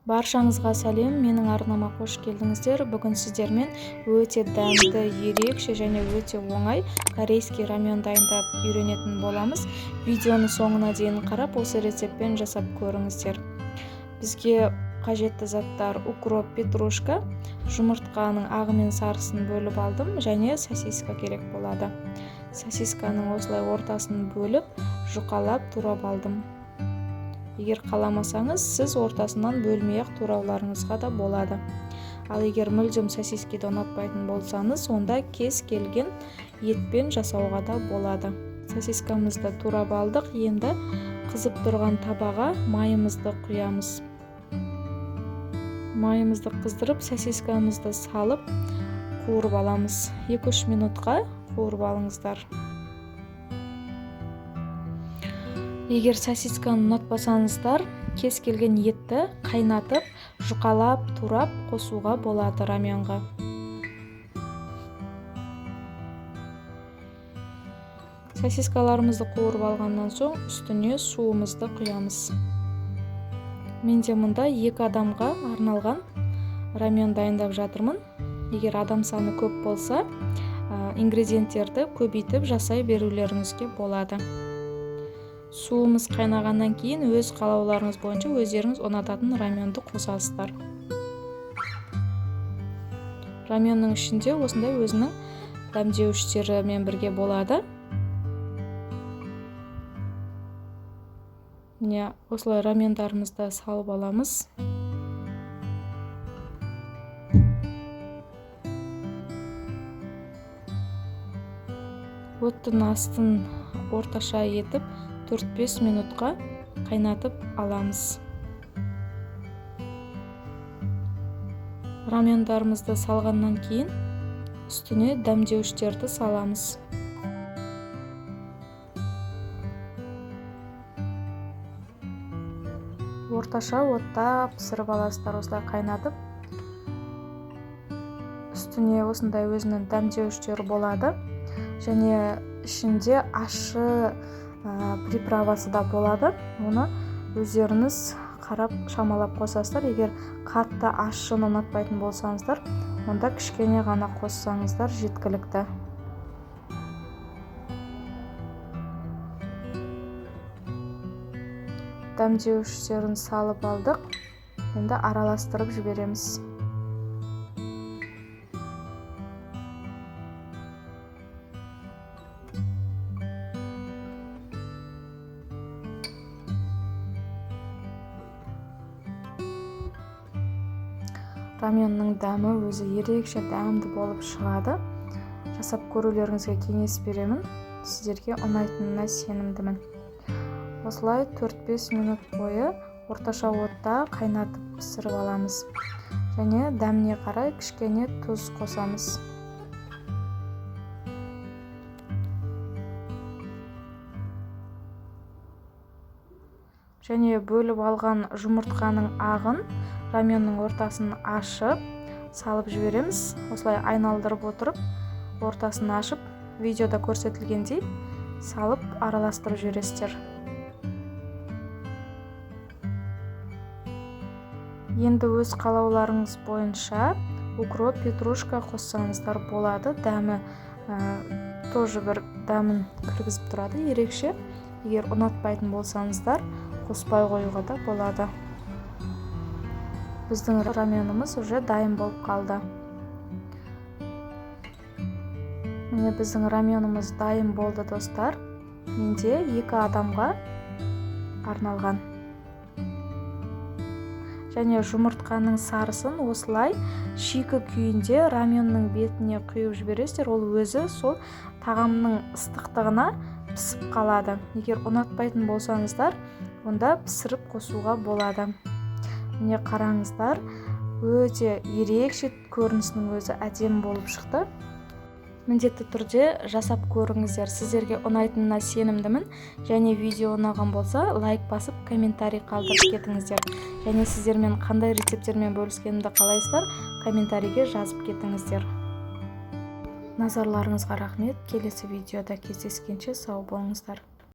Баршаңызға сәлем, менің арнама қош келдіңіздер. Бүгін сіздермен өте дәмді, ерекше және өте оңай корейский рамен дайындап үйренетін боламыз. Видеоны соңына дейін қарап, осы рецептпен жасап көріңіздер. Бізге қажетті заттар: укроп, петрушка, жұмыртқаның ағы мен сарысын бөліп алдым, және сосиска керек болады. Сосисканың осылай ортасын бөліп, жұқалап турап алдым. Егер қаламасаңыз, сіз ортасынан бөлмей-ақ турауларыңызға да болады. Ал егер мүлдем сосискиді ұнатпайтын болсаңыз, онда кез келген етпен жасауға да болады. Сосискамызды турап алдық. Енді қызып тұрған табаға майымызды құямыз. Майымызды қыздырып, сосискамызды салып, қуырып аламыз. 2-3 минутқа қуырып алыңыздар. Егер сосисканы ұнатпасаңыздар, кез келген етті қайнатып, жұқалап, турап қосуға болады раменға. Сосискаларымызды қуырып алғаннан соң, үстіне суымызды құямыз. Менде мұнда 2 адамға арналған рамен дайындап жатырмын. Егер адам саны көп болса, ингредиенттерді көбейтіп жасай берулеріңізге болады. Суымыз қайнағаннан кейін өз қалауларыңыз бойынша өздеріңіз ұнататын раменді қосасыздар. Раменнің ішінде осындай өзінің дәмдеуіштерімен бірге болады. Міне, осылай рамендарымызды салып аламыз. Оттың астын орташа етіп 4-5 минутқа қайнатып аламыз. Рамендарымызды салғаннан кейін үстіне дәмдеуіштерді саламыз. Орташа отта пісіріп аласыздар, осылай қайнатып. Үстіне осындай өзінің дәмдеуіштері болады. Және ішінде ащы приправасы да болады. Оны өздеріңіз қарап шамалап қосасыздар. Егер қатты ащыны ұнатпайтын болсаңыздар, онда кішкене ғана қоссаңыздар жеткілікті. Дәмдеуіштерін салып алдық. Енді араластырып жібереміз. Раменнің дәмі өзі ерекше дәмді болып шығады. Жасап көрулеріңізге кеңес беремін. Сіздерге ұнайтынына сенімдімін. Осылай 4-5 минут бойы орташа отта қайнатып пісіріп аламыз. Және дәміне қарай кішкене тұз қосамыз. Және бөліп алған жұмыртқаның ағын раменнің ортасын ашып, салып жібереміз. Осылай айналдырып отырып, ортасын ашып, видеода көрсетілгендей салып араластырып жібересіздер. Енді өз қалауларыңыз бойынша укроп, петрушка қоссаңыздар болады. Дәмі тоже бір дәмін кіргізіп тұрады, ерекше. Егер ұнатпайтын болсаңыздар, қоспай қоюға да болады. Біздің раменіміз уже дайын болып қалды. Міне, біздің раменіміз дайын болды, достар. Менде 2 адамға арналған. Және жұмыртқаның сарысын осылай шикі күйінде раменнің бетіне құйып жібересіздер. Ол өзі сол тағамның ыстықтығына пісіп қалады. Егер ұнатпайтын болсаңыздар, онда пісіріп қосуға болады. Міне, қараңыздар, өте ерекше көрінісінің өзі әдемі болып шықты. Міндетті түрде жасап көріңіздер. Сіздерге ұнайтынына сенімдімін. Және видео ұнаған болса, лайк басып, комментарий қалдырып кетіңіздер. Және сіздермен қандай рецепттермен бөліскенімді қалайсыздар, комментарийге жазып кетіңіздер. Назарларыңызға рахмет. Келесі видеода кездескенше сау болыңыздар.